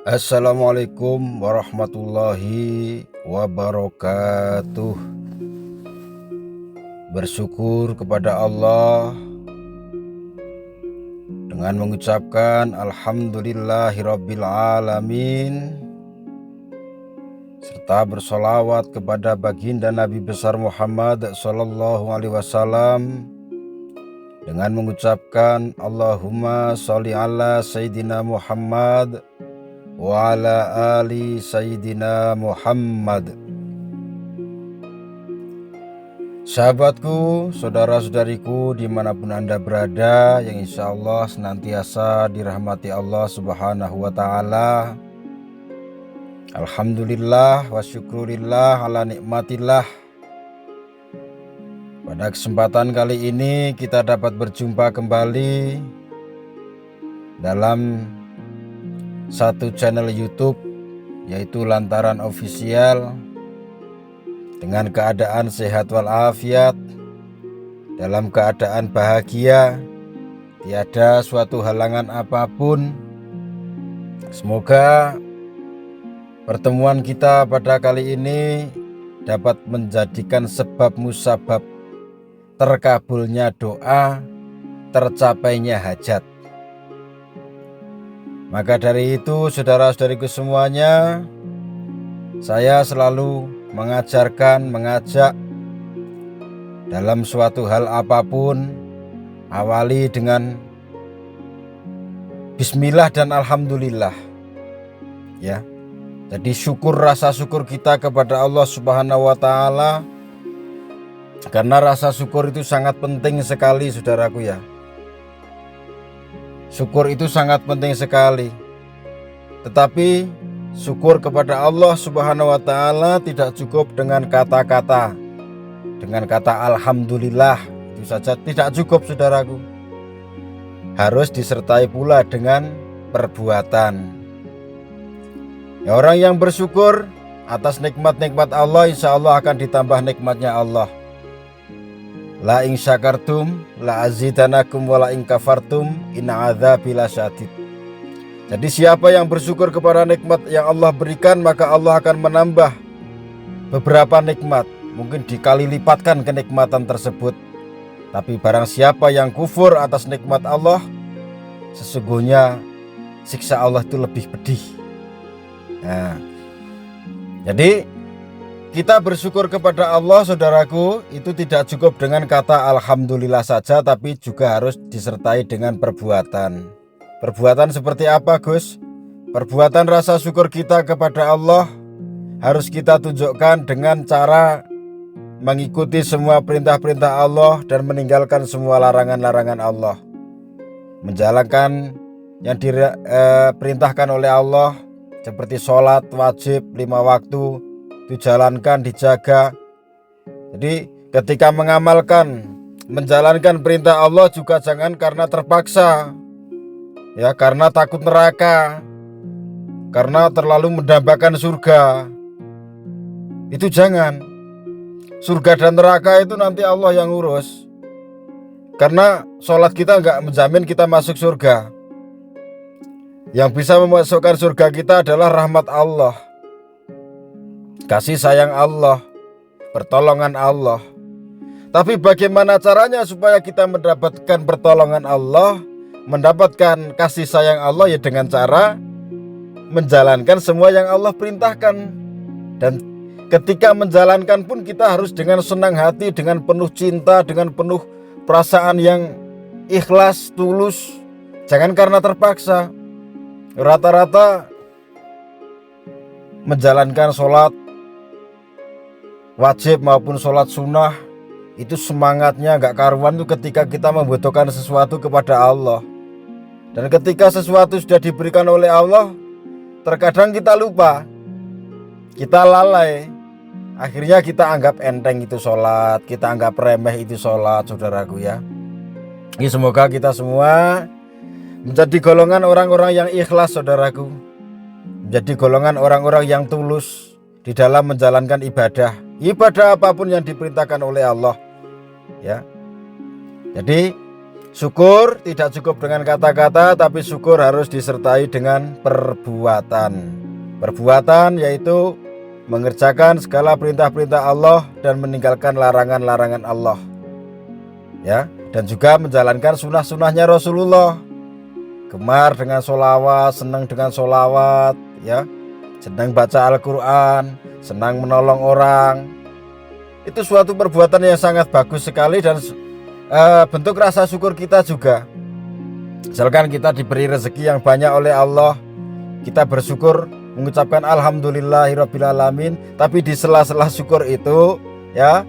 Assalamualaikum warahmatullahi wabarakatuh. Bersyukur kepada Allah dengan mengucapkan Alhamdulillahirabbil alamin, serta bersolawat kepada baginda Nabi besar Muhammad sallallahu alaihi wasallam dengan mengucapkan Allahumma sholli ala Sayyidina Muhammad wa ala ali Sayyidina Muhammad. Sahabatku, saudara-saudariku dimanapun Anda berada, yang insya Allah senantiasa dirahmati Allah subhanahu wa ta'ala. Alhamdulillah wa syukurillah ala nikmatillah. Pada kesempatan kali ini kita dapat berjumpa kembali dalam satu channel YouTube, yaitu Lantaran Official, dengan keadaan sehat walafiat, dalam keadaan bahagia, tiada suatu halangan apapun. Semoga pertemuan kita pada kali ini dapat menjadikan sebab musabab terkabulnya doa, tercapainya hajat. Maka dari itu, saudara-saudariku semuanya, saya selalu mengajak dalam suatu hal apapun, awali dengan bismillah dan alhamdulillah. Ya. Jadi rasa syukur kita kepada Allah Subhanahu wa taala, karena rasa syukur itu sangat penting sekali, saudaraku ya. Syukur itu sangat penting sekali. Tetapi syukur kepada Allah Subhanahu wa taala tidak cukup dengan kata-kata. Dengan kata alhamdulillah itu saja tidak cukup, saudaraku. Harus disertai pula dengan perbuatan. Ya, orang yang bersyukur atas nikmat-nikmat Allah, insya Allah akan ditambah nikmatnya Allah. La in syakartum la azidanakum wa la in kafartum inna adzabi lasyadid. Jadi siapa yang bersyukur kepada nikmat yang Allah berikan, maka Allah akan menambah beberapa nikmat, mungkin dikali lipatkan kenikmatan tersebut. Tapi barang siapa yang kufur atas nikmat Allah, sesungguhnya siksa Allah itu lebih pedih. Nah, jadi kita bersyukur kepada Allah, saudaraku, itu tidak cukup dengan kata alhamdulillah saja, tapi juga harus disertai dengan perbuatan. Perbuatan seperti apa, Gus? Perbuatan rasa syukur kita kepada Allah harus kita tunjukkan dengan cara mengikuti semua perintah-perintah Allah dan meninggalkan semua larangan-larangan Allah. Menjalankan yang diperintahkan oleh Allah seperti sholat wajib 5 waktu, dijalankan, dijaga. Jadi ketika menjalankan perintah Allah juga jangan karena terpaksa, ya, karena takut neraka, karena terlalu mendambakan surga. Itu jangan. Surga dan neraka itu nanti Allah yang urus. Karena sholat kita enggak menjamin kita masuk surga. Yang bisa memasukkan surga kita adalah rahmat Allah, kasih sayang Allah, pertolongan Allah. Tapi bagaimana caranya supaya kita mendapatkan pertolongan Allah, mendapatkan kasih sayang Allah? Ya dengan cara menjalankan semua yang Allah perintahkan. Dan ketika menjalankan pun kita harus dengan senang hati, dengan penuh cinta, dengan penuh perasaan yang ikhlas, tulus. Jangan karena terpaksa. Rata-rata menjalankan sholat wajib maupun sholat sunnah itu semangatnya gak karuan tuh ketika kita membutuhkan sesuatu kepada Allah. Dan ketika sesuatu sudah diberikan oleh Allah, terkadang kita lupa, kita lalai. Akhirnya kita anggap enteng itu sholat, kita anggap remeh itu sholat, saudaraku ya. Ini semoga kita semua menjadi golongan orang-orang yang ikhlas, saudaraku. Menjadi golongan orang-orang yang tulus di dalam menjalankan ibadah apapun yang diperintahkan oleh Allah, ya. Jadi Syukur tidak cukup dengan kata-kata, tapi syukur harus disertai dengan perbuatan. Perbuatan yaitu mengerjakan segala perintah-perintah Allah dan meninggalkan larangan-larangan Allah. Ya, dan juga menjalankan sunnah-sunnahnya Rasulullah. Gemar dengan sholawat, senang dengan sholawat, ya, senang baca Al-Quran, senang menolong orang. Itu suatu perbuatan yang sangat bagus sekali dan bentuk rasa syukur kita juga. Misalkan kita diberi rezeki yang banyak oleh Allah, kita bersyukur, mengucapkan alhamdulillahirrabbilalamin. Tapi di sela-sela syukur itu, ya,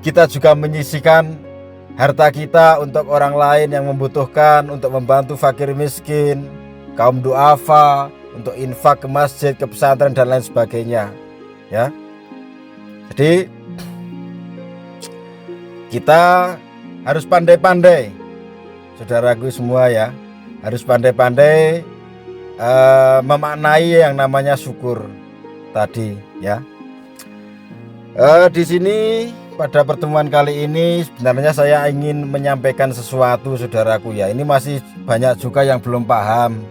kita juga menyisihkan harta kita untuk orang lain yang membutuhkan, untuk membantu fakir miskin, kaum duafa, untuk infak ke masjid, ke pesantren dan lain sebagainya. Ya, jadi kita harus pandai-pandai, saudaraku semua ya, harus pandai-pandai memaknai yang namanya syukur tadi ya. Di sini pada pertemuan kali ini sebenarnya saya ingin menyampaikan sesuatu, saudaraku ya. Ini masih banyak juga yang belum paham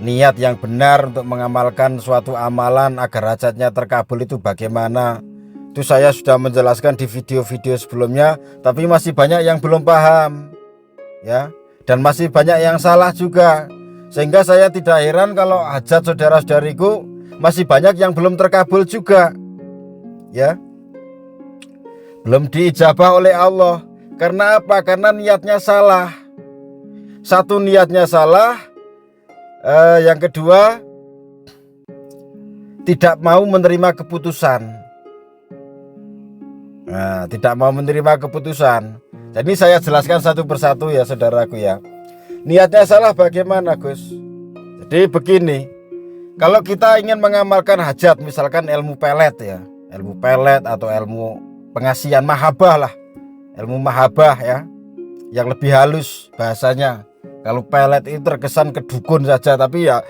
niat yang benar untuk mengamalkan suatu amalan agar hajatnya terkabul itu bagaimana. Itu saya sudah menjelaskan di video-video sebelumnya, tapi masih banyak yang belum paham ya, dan masih banyak yang salah juga. Sehingga saya tidak heran kalau hajat saudara-saudariku masih banyak yang belum terkabul juga. Ya, belum diijabah oleh Allah. Karena apa? Karena niatnya salah. Satu, niatnya salah. Yang kedua, tidak mau menerima keputusan. Nah, tidak mau menerima keputusan. Jadi saya jelaskan satu persatu ya, saudaraku ya. Niatnya salah bagaimana, Gus? Jadi begini, kalau kita ingin mengamalkan hajat, misalkan ilmu pelet ya, ilmu pelet atau ilmu pengasihan mahabbah lah, ilmu mahabbah ya, yang lebih halus bahasanya. Kalau pelet itu terkesan kedukun saja, tapi ya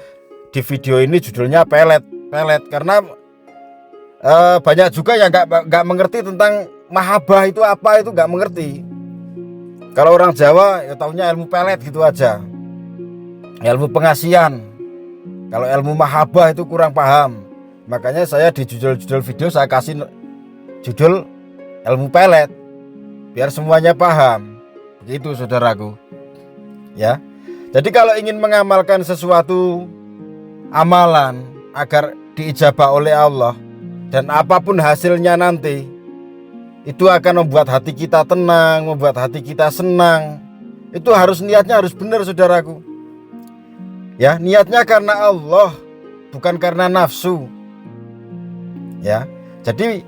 di video ini judulnya pelet karena banyak juga yang nggak mengerti tentang mahabbah itu apa, itu nggak mengerti. Kalau orang Jawa ya taunya ilmu pelet gitu aja, ilmu pengasihan. Kalau ilmu mahabbah itu kurang paham. Makanya saya di judul-judul video saya kasih judul ilmu pelet biar semuanya paham. Begitu, saudaraku. Ya. Jadi kalau ingin mengamalkan sesuatu amalan agar diijabah oleh Allah dan apapun hasilnya nanti, itu akan membuat hati kita tenang, membuat hati kita senang. Itu harus niatnya harus benar, saudaraku. Ya, niatnya karena Allah, bukan karena nafsu. Ya. Jadi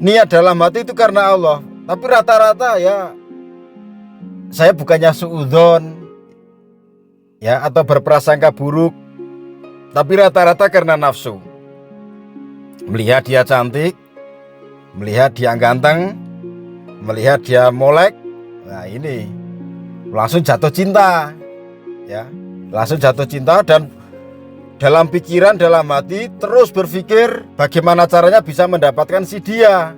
niat dalam hati itu karena Allah. Tapi rata-rata ya, saya bukannya suudzon ya atau berprasangka buruk, tapi rata-rata karena nafsu. Melihat dia cantik, melihat dia ganteng, melihat dia molek, nah ini langsung jatuh cinta. Ya, langsung jatuh cinta dan dalam pikiran, dalam hati terus berpikir bagaimana caranya bisa mendapatkan si dia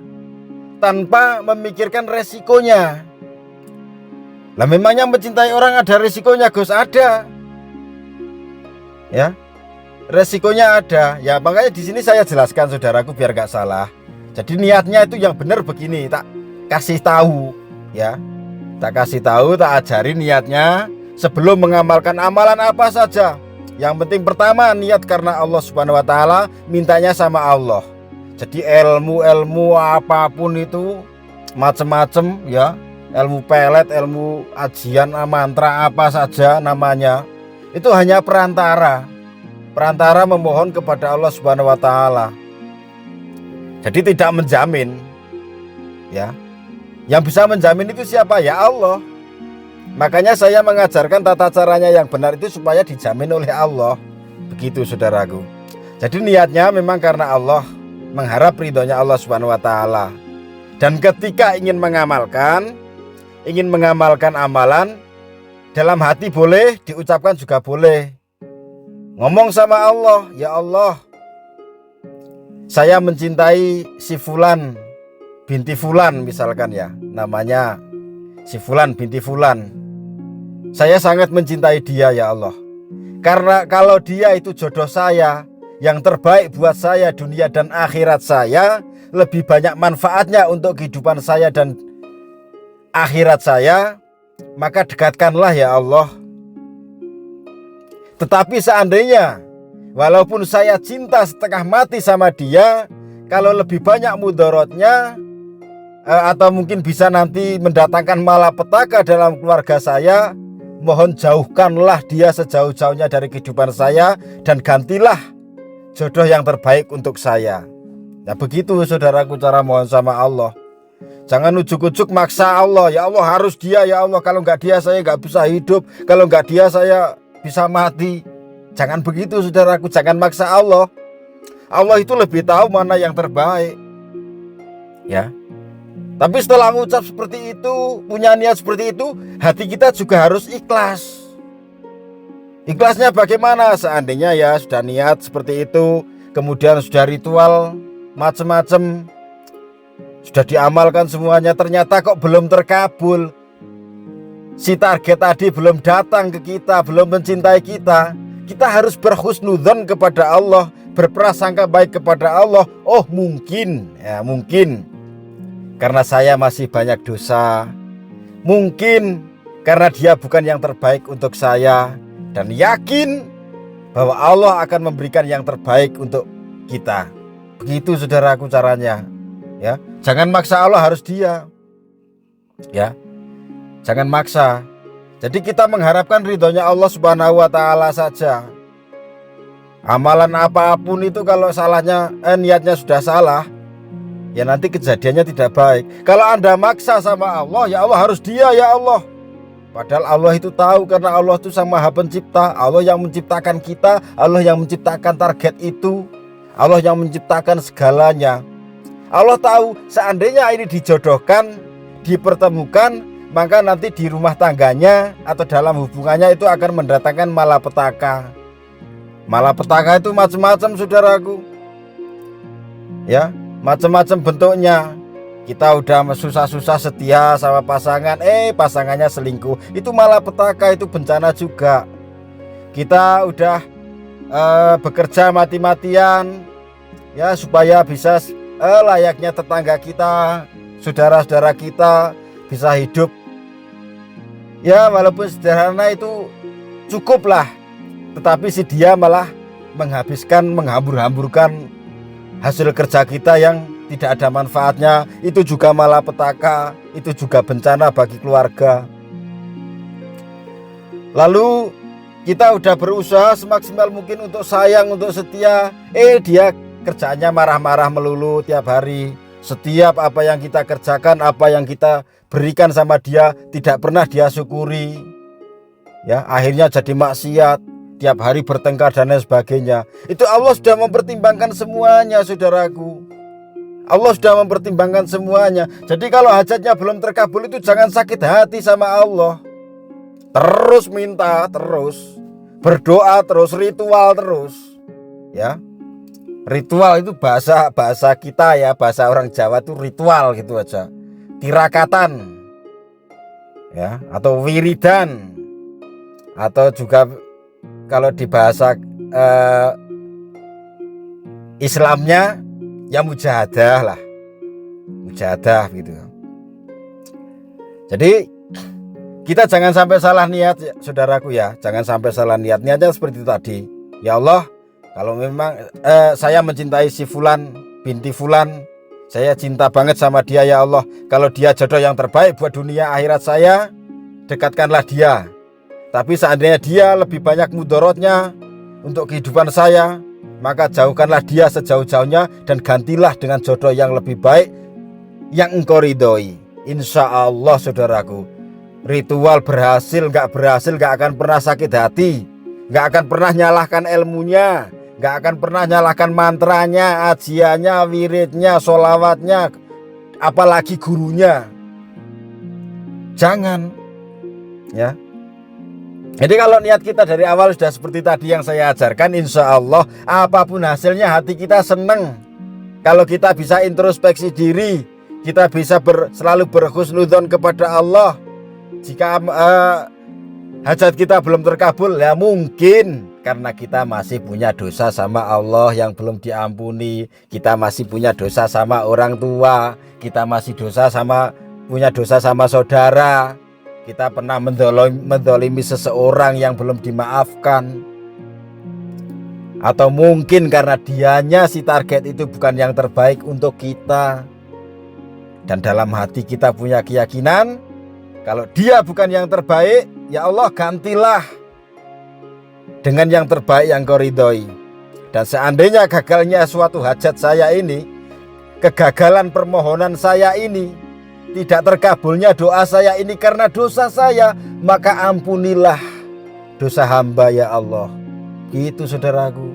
tanpa memikirkan resikonya. Lah memangnya mencintai orang ada resikonya, Gus? Ada. Ya, resikonya ada. Ya makanya di sini saya jelaskan, saudaraku, biar gak salah. Jadi niatnya itu yang benar begini, tak kasih tahu, ya. Tak kasih tahu, tak ajari niatnya sebelum mengamalkan amalan apa saja. Yang penting pertama niat karena Allah Subhanahu wa taala, mintanya sama Allah. Jadi ilmu apapun itu macam-macam ya, ilmu pelet, ilmu ajian, mantra apa saja namanya, itu hanya perantara memohon kepada Allah Subhanahu wa taala. Jadi tidak menjamin ya. Yang bisa menjamin itu siapa? Ya Allah. Makanya saya mengajarkan tata caranya yang benar itu supaya dijamin oleh Allah. Begitu, saudaraku. Jadi niatnya memang karena Allah, mengharap ridhonya Allah Subhanahu wa taala. Dan ketika ingin mengamalkan amalan, dalam hati boleh, diucapkan juga boleh. Ngomong sama Allah, ya Allah, saya mencintai si fulan binti fulan misalkan ya namanya. si fulan binti fulan. Saya sangat mencintai dia ya Allah. Karena kalau dia itu jodoh saya, yang terbaik buat saya dunia dan akhirat saya, lebih banyak manfaatnya untuk kehidupan saya dan akhirat saya, maka dekatkanlah ya Allah. Tetapi seandainya walaupun saya cinta setengah mati sama dia, kalau lebih banyak mudaratnya atau mungkin bisa nanti mendatangkan malapetaka dalam keluarga saya, mohon jauhkanlah dia sejauh-jauhnya dari kehidupan saya dan gantilah jodoh yang terbaik untuk saya. Nah begitu saudaraku cara mohon sama Allah. Jangan ujuk-ujuk maksa Allah, ya Allah harus dia ya Allah, kalau nggak dia saya nggak bisa hidup, kalau nggak dia saya bisa mati. Jangan begitu saudaraku, jangan maksa Allah. Allah itu lebih tahu mana yang terbaik. Ya. Tapi setelah mengucap seperti itu, punya niat seperti itu, hati kita juga harus ikhlas. Ikhlasnya bagaimana? Seandainya ya sudah niat seperti itu, kemudian sudah ritual macam-macam, sudah diamalkan semuanya, ternyata kok belum terkabul. Si target tadi belum datang ke kita, belum mencintai kita. Kita harus berhusnudzon kepada Allah, berprasangka baik kepada Allah. Oh mungkin, ya mungkin karena saya masih banyak dosa, mungkin karena dia bukan yang terbaik untuk saya, dan yakin bahwa Allah akan memberikan yang terbaik untuk kita. Begitu saudaraku caranya. Ya, jangan maksa Allah harus dia. Ya, jangan maksa. Jadi kita mengharapkan ridhonya Allah Subhanahu wa taala saja. Amalan apapun itu kalau salahnya niatnya sudah salah, ya nanti kejadiannya tidak baik. Kalau Anda maksa sama Allah, ya Allah harus dia ya Allah. Padahal Allah itu tahu, karena Allah itu Sang Maha Pencipta. Allah yang menciptakan kita, Allah yang menciptakan target itu, Allah yang menciptakan segalanya. Allah tahu seandainya ini dijodohkan, dipertemukan, maka nanti di rumah tangganya atau dalam hubungannya itu akan mendatangkan malapetaka. Malapetaka itu macam-macam saudaraku. Ya, macam-macam bentuknya. Kita udah susah-susah setia sama pasangan, pasangannya selingkuh. Itu malapetaka, itu bencana juga. Kita udah bekerja mati-matian ya supaya bisa layaknya tetangga kita, saudara-saudara kita bisa hidup ya walaupun sederhana, itu cukuplah. Tetapi si dia malah menghambur-hamburkan hasil kerja kita yang tidak ada manfaatnya. Itu juga malapetaka, itu juga bencana bagi keluarga. Lalu kita udah berusaha semaksimal mungkin untuk sayang, untuk setia, dia kerjaannya marah-marah melulu tiap hari. Setiap apa yang kita kerjakan, apa yang kita berikan sama dia, tidak pernah dia syukuri. Ya, akhirnya jadi maksiat, tiap hari bertengkar dan lain sebagainya. Itu Allah sudah mempertimbangkan semuanya saudaraku. Allah sudah mempertimbangkan semuanya. Jadi kalau hajatnya belum terkabul itu jangan sakit hati sama Allah. Terus minta, terus berdoa, terus ritual terus. Ya. Ritual itu bahasa kita ya, bahasa orang Jawa itu ritual gitu aja. Tirakatan. Ya, atau wiridan. Atau juga kalau di bahasa Islamnya ya mujahadah lah. Mujahadah gitu. Jadi kita jangan sampai salah niat ya, saudaraku ya. Jangan sampai salah niat. Niatnya seperti itu tadi. Ya Allah, kalau memang saya mencintai si fulan binti fulan, saya cinta banget sama dia ya Allah. Kalau dia jodoh yang terbaik buat dunia akhirat saya, dekatkanlah dia. Tapi seandainya dia lebih banyak mudaratnya untuk kehidupan saya, maka jauhkanlah dia sejauh-jauhnya dan gantilah dengan jodoh yang lebih baik yang engkau ridhoi. Insya Allah saudaraku, ritual berhasil gak akan pernah sakit hati, gak akan pernah nyalahkan ilmunya, gak akan pernah nyalahkan mantranya, ajiannya, wiridnya, sholawatnya, apalagi gurunya. Jangan ya. Jadi kalau niat kita dari awal sudah seperti tadi yang saya ajarkan, insya Allah apapun hasilnya hati kita seneng. Kalau kita bisa introspeksi diri, kita bisa selalu berhusnudzon kepada Allah, jika hajat kita belum terkabul, ya mungkin karena kita masih punya dosa sama Allah yang belum diampuni. Kita masih punya dosa sama orang tua. Kita masih punya dosa sama saudara. Kita pernah mendolimi seseorang yang belum dimaafkan. Atau mungkin karena dianya si target itu bukan yang terbaik untuk kita. Dan dalam hati kita punya keyakinan, kalau dia bukan yang terbaik, ya Allah gantilah dengan yang terbaik yang Kau ridhoi. Dan seandainya gagalnya suatu hajat saya ini, kegagalan permohonan saya ini, tidak terkabulnya doa saya ini karena dosa saya, maka ampunilah dosa hamba ya Allah. Itu saudaraku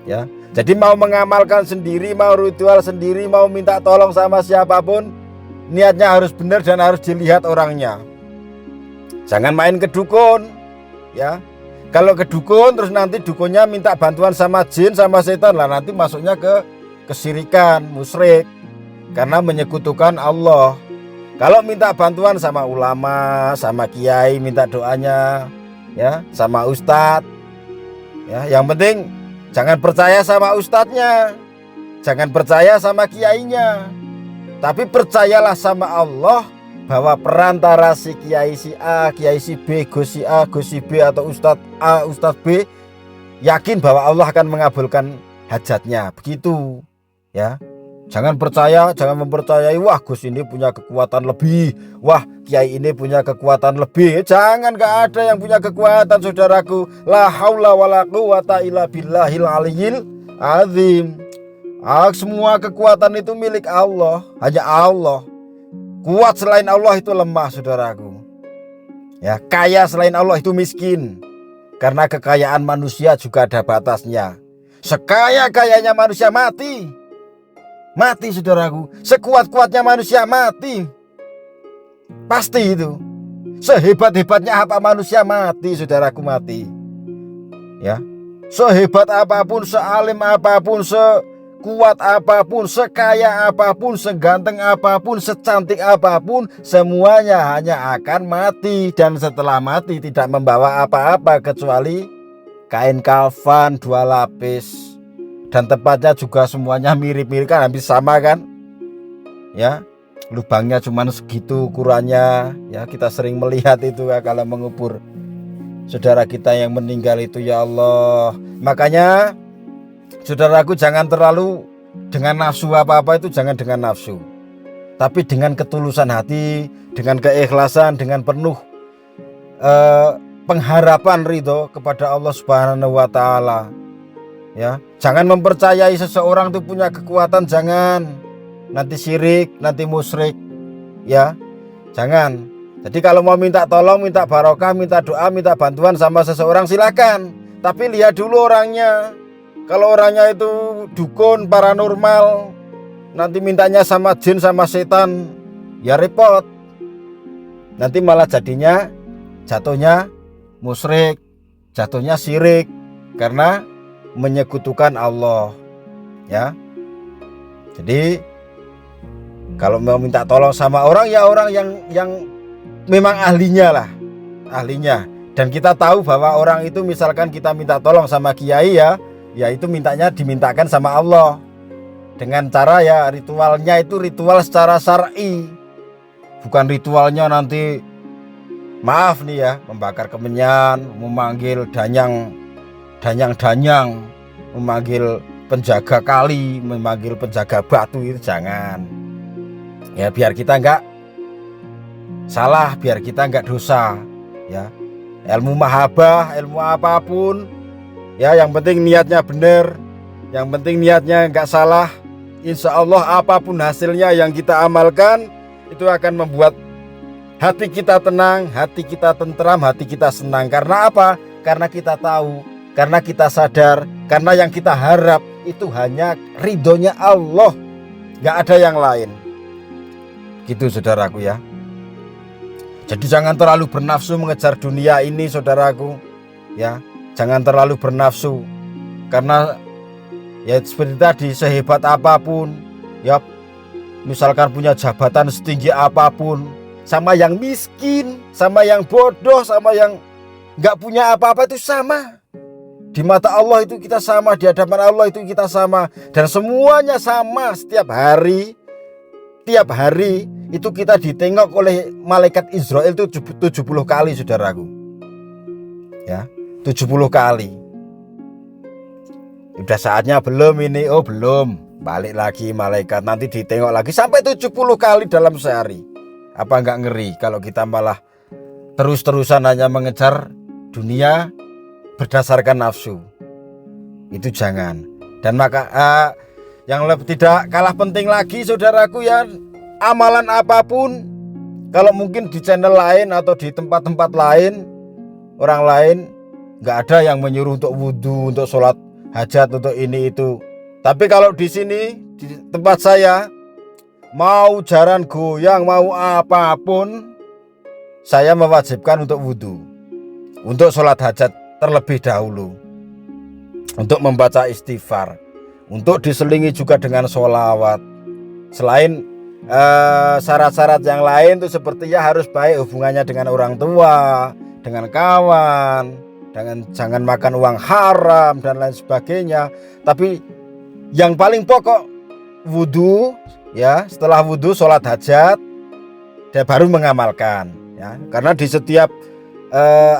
ya. Jadi mau mengamalkan sendiri, mau ritual sendiri, mau minta tolong sama siapapun, niatnya harus benar dan harus dilihat orangnya. Jangan main ke dukun ya. Kalau ke dukun terus nanti dukunnya minta bantuan sama jin sama setan, lah nanti masuknya ke kesyirikan, musyrik, karena menyekutukan Allah. Kalau minta bantuan sama ulama, sama kiai, minta doanya ya, sama ustadz ya, yang penting jangan percaya sama ustadznya, jangan percaya sama kiainya, tapi percayalah sama Allah bahwa perantara si kiai si A, kiai si B, gus si A, gus si B, atau ustadz A, ustadz B, yakin bahwa Allah akan mengabulkan hajatnya. Begitu ya. Jangan mempercayai, wah gus ini punya kekuatan lebih, wah kiai ini punya kekuatan lebih. Jangan, gak ada yang punya kekuatan saudaraku. La haula wala quwata illa billahil aliyyil azim. Semua kekuatan itu milik Allah, hanya Allah. Kuat selain Allah itu lemah saudaraku ya. Kaya selain Allah itu miskin, karena kekayaan manusia juga ada batasnya. Sekaya-kayanya manusia mati saudaraku. Sekuat-kuatnya manusia mati, pasti itu. Sehebat-hebatnya apa manusia mati saudaraku, mati ya. Sehebat apapun, sealim apapun, sekuat apapun, sekaya apapun, seganteng apapun, secantik apapun, semuanya hanya akan mati. Dan setelah mati tidak membawa apa-apa kecuali kain kafan 2 lapis. Dan tempatnya juga semuanya mirip-mirip kan, hampir sama kan ya. Lubangnya cuma segitu ukurannya ya. Kita sering melihat itu ya, kalau mengubur saudara kita yang meninggal itu ya Allah. Makanya saudaraku, jangan terlalu dengan nafsu apa-apa itu, jangan dengan nafsu, tapi dengan ketulusan hati, dengan keikhlasan, dengan penuh pengharapan ridho kepada Allah Subhanahu wa taala. Ya, jangan mempercayai seseorang itu punya kekuatan, jangan. Nanti syirik, nanti musyrik. Ya, jangan. Jadi kalau mau minta tolong, minta barokah, minta doa, minta bantuan sama seseorang silakan, tapi lihat dulu orangnya. Kalau orangnya itu dukun, paranormal, nanti mintanya sama jin sama setan, ya repot. Nanti malah jatuhnya musyrik, jatuhnya syirik, karena menyekutukan Allah ya. Jadi kalau mau minta tolong sama orang, ya orang yang memang ahlinya. Dan kita tahu bahwa orang itu, misalkan kita minta tolong sama kiai ya itu dimintakan sama Allah dengan cara ya ritualnya itu ritual secara syar'i, bukan ritualnya nanti maaf nih ya, membakar kemenyan, memanggil danyang, memanggil penjaga kali, memanggil penjaga batu, itu jangan ya. Biar kita enggak salah, biar kita enggak dosa ya. Ilmu mahabbah, ilmu apapun ya, yang penting niatnya benar, yang penting niatnya enggak salah. Insya Allah apapun hasilnya yang kita amalkan itu akan membuat hati kita tenang, hati kita tentram, hati kita senang. Karena apa? Karena kita tahu, karena kita sadar, karena yang kita harap itu hanya ridhonya Allah, gak ada yang lain. Gitu saudaraku ya. Jadi jangan terlalu bernafsu mengejar dunia ini saudaraku ya. Jangan terlalu bernafsu, karena ya seperti tadi, sehebat apapun ya, misalkan punya jabatan setinggi apapun, sama yang miskin, sama yang bodoh, sama yang nggak punya apa-apa itu sama. Di mata Allah itu kita sama, di hadapan Allah itu kita sama, dan semuanya sama. Setiap hari, tiap hari itu kita ditengok oleh malaikat Israel itu 70 kali, saudaraku. Ya, 70 kali. Udah saatnya belum ini? Oh belum. Balik lagi malaikat, nanti ditengok lagi sampai 70 kali dalam sehari. Apa enggak ngeri kalau kita malah terus-terusan hanya mengejar dunia berdasarkan nafsu? Itu jangan. Dan maka yang tidak kalah penting lagi, saudaraku, ya, amalan apapun, kalau mungkin di channel lain atau di tempat-tempat lain, orang lain nggak ada yang menyuruh untuk wudhu, untuk sholat hajat, untuk ini itu. Tapi kalau di sini, di tempat saya, mau jaran goyang, mau apapun, saya mewajibkan untuk wudhu, untuk sholat hajat terlebih dahulu, untuk membaca istighfar, untuk diselingi juga dengan sholawat. Selain syarat-syarat yang lain itu sepertinya harus baik hubungannya dengan orang tua, dengan kawan, jangan makan uang haram dan lain sebagainya. Tapi yang paling pokok wudhu, ya. Setelah wudhu sholat hajat, dan baru mengamalkan, ya. Karena di setiap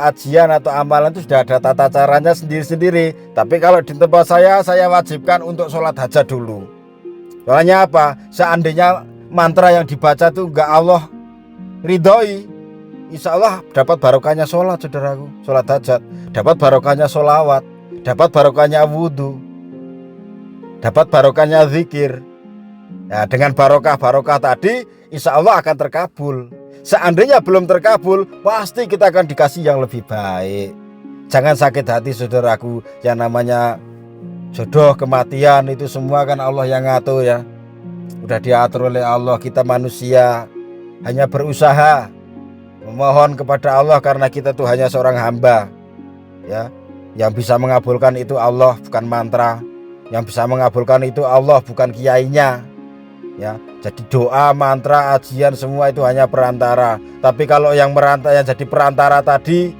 ajian atau amalan itu sudah ada tata caranya sendiri-sendiri. Tapi kalau di tempat saya wajibkan untuk sholat hajat dulu. Soalnya apa? Seandainya mantra yang dibaca itu enggak Allah ridhoi, insya Allah dapat barokahnya sholat, saudaraku, sholat hajat, dapat barokahnya sholawat, dapat barokahnya wudhu, dapat barokahnya zikir. Nah, dengan barokah tadi insya Allah akan terkabul. Seandainya belum terkabul, pasti kita akan dikasih yang lebih baik. Jangan sakit hati, saudaraku. Yang namanya jodoh, kematian, itu semua kan Allah yang ngatur, ya. Udah diatur oleh Allah. Kita manusia hanya berusaha memohon kepada Allah, karena kita tuh hanya seorang hamba, ya. Yang bisa mengabulkan itu Allah, bukan mantra. Yang bisa mengabulkan itu Allah, bukan kiainya, ya. Jadi doa, mantra, ajian semua itu hanya perantara. Tapi kalau yang jadi perantara tadi,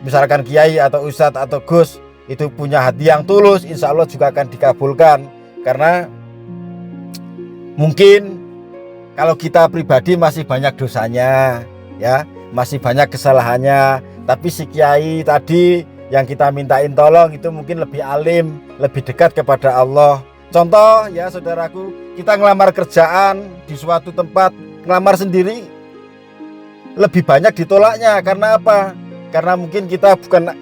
misalkan kiai atau ustadz atau gus, itu punya hati yang tulus, insya Allah juga akan dikabulkan. Karena mungkin kalau kita pribadi masih banyak dosanya, ya, masih banyak kesalahannya. Tapi si kiai tadi yang kita mintain tolong itu mungkin lebih alim, lebih dekat kepada Allah. Contoh, ya, saudaraku, kita ngelamar kerjaan di suatu tempat, ngelamar sendiri lebih banyak ditolaknya. Karena apa? Karena mungkin kita bukan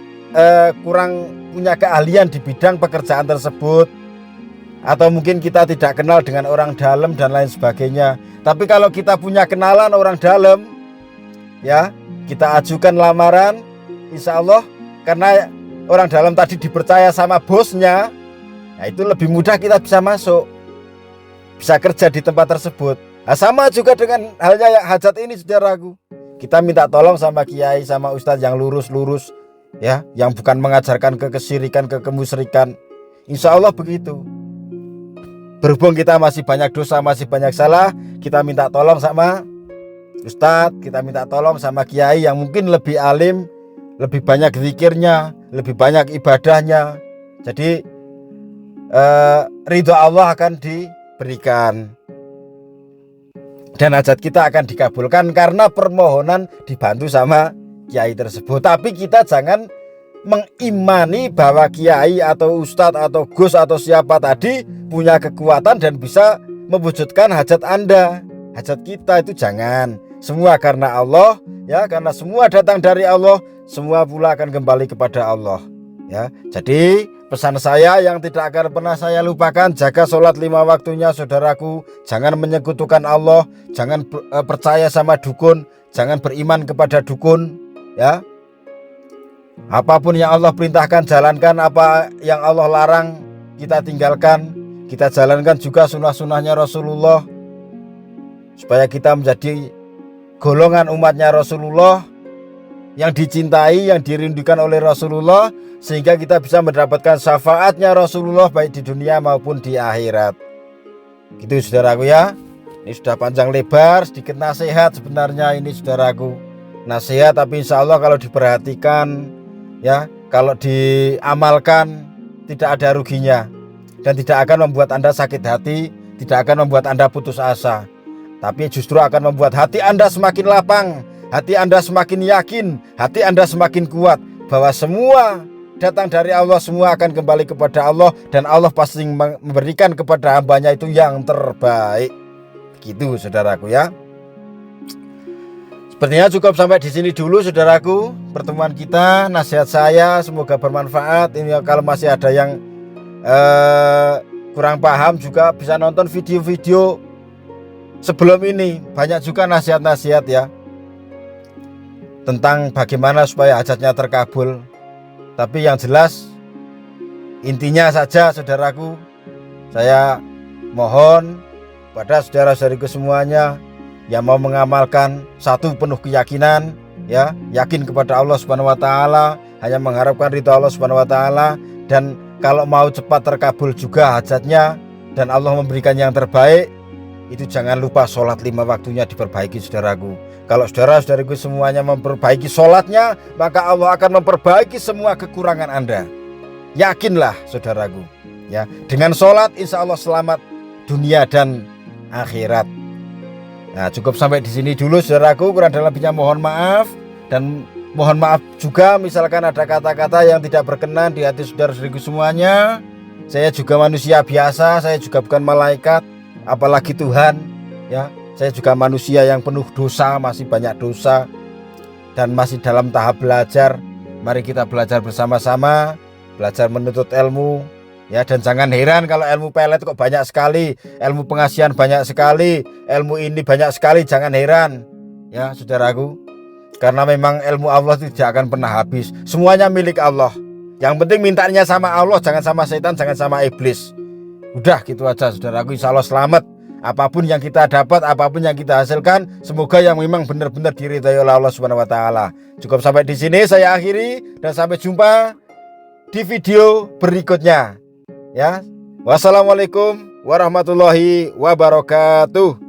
kurang punya keahlian di bidang pekerjaan tersebut, atau mungkin kita tidak kenal dengan orang dalam dan lain sebagainya. Tapi kalau kita punya kenalan orang dalam, ya, kita ajukan lamaran, insya Allah, karena orang dalam tadi dipercaya sama bosnya, nah itu lebih mudah kita bisa masuk, bisa kerja di tempat tersebut. Nah, sama juga dengan halnya yang hajat ini, saudaraku. Kita minta tolong sama kiai, sama ustadz yang lurus-lurus, ya, yang bukan mengajarkan kesyirikan, kemusyrikan. Insya Allah begitu. Berhubung kita masih banyak dosa, masih banyak salah, kita minta tolong sama ustadz, kita minta tolong sama kiai yang mungkin lebih alim, lebih banyak zikirnya, lebih banyak ibadahnya. Jadi ridho Allah akan diberikan, dan hajat kita akan dikabulkan karena permohonan dibantu sama kiai tersebut. Tapi kita jangan mengimani bahwa kiai atau ustadz atau gus atau siapa tadi punya kekuatan dan bisa mewujudkan hajat Anda, hajat kita. Itu jangan. Semua karena Allah, ya, karena semua datang dari Allah, semua pula akan kembali kepada Allah, ya. Jadi pesan saya yang tidak akan pernah saya lupakan, jaga sholat 5 waktunya, saudaraku. Jangan menyekutukan Allah, jangan percaya sama dukun, jangan beriman kepada dukun, ya. Apapun yang Allah perintahkan, jalankan. Apa yang Allah larang, kita tinggalkan. Kita jalankan juga sunnah-sunnahnya Rasulullah, supaya kita menjadi golongan umatnya Rasulullah, yang dicintai, yang dirindukan oleh Rasulullah, sehingga kita bisa mendapatkan syafaatnya Rasulullah baik di dunia maupun di akhirat. Gitu, saudaraku, ya. Ini sudah panjang lebar, sedikit nasihat sebenarnya ini saudaraku. Nasihat tapi insya Allah kalau diperhatikan, ya, kalau diamalkan tidak ada ruginya. Dan tidak akan membuat Anda sakit hati, tidak akan membuat Anda putus asa. Tapi justru akan membuat hati Anda semakin lapang, hati Anda semakin yakin, hati Anda semakin kuat bahwa semua datang dari Allah, semua akan kembali kepada Allah, dan Allah pasti memberikan kepada hambanya itu yang terbaik. Begitu saudaraku ya. Sepertinya cukup sampai di sini dulu saudaraku pertemuan kita, nasihat saya semoga bermanfaat. Ini kalau masih ada yang kurang paham juga bisa nonton video-video sebelum ini, banyak juga nasihat-nasihat ya tentang bagaimana supaya hajatnya terkabul. Tapi yang jelas intinya saja saudaraku, saya mohon pada saudara-saudariku semuanya yang mau mengamalkan, satu, penuh keyakinan, ya, yakin kepada Allah Subhanahu wa taala, hanya mengharapkan ridha Allah Subhanahu wa taala, dan kalau mau cepat terkabul juga hajatnya dan Allah memberikan yang terbaik, itu jangan lupa sholat 5 waktunya diperbaiki saudaraku. Kalau saudara-saudariku semuanya memperbaiki sholatnya, maka Allah akan memperbaiki semua kekurangan Anda. Yakinlah saudaraku ya, dengan sholat insya Allah selamat dunia dan akhirat. Nah, cukup sampai di sini dulu saudaraku, kurang dan lebihnya mohon maaf. Dan mohon maaf juga misalkan ada kata-kata yang tidak berkenan di hati saudara-saudariku semuanya. Saya juga manusia biasa, saya juga bukan malaikat, apalagi Tuhan ya. Saya juga manusia yang penuh dosa, masih banyak dosa, dan masih dalam tahap belajar. Mari kita belajar bersama-sama, belajar menuntut ilmu ya. Dan jangan heran kalau ilmu pelet kok banyak sekali, ilmu pengasihan banyak sekali, ilmu ini banyak sekali, jangan heran ya saudaraku. Karena memang ilmu Allah tidak akan pernah habis, semuanya milik Allah. Yang penting mintanya sama Allah, jangan sama setan, jangan sama iblis. Udah gitu aja saudaraku, insya Allah selamat. Apapun yang kita dapat, apapun yang kita hasilkan, semoga yang memang benar-benar diridhai oleh Allah Subhanahu wa taala. Cukup sampai di sini saya akhiri, dan sampai jumpa di video berikutnya. Ya. Wassalamualaikum warahmatullahi wabarakatuh.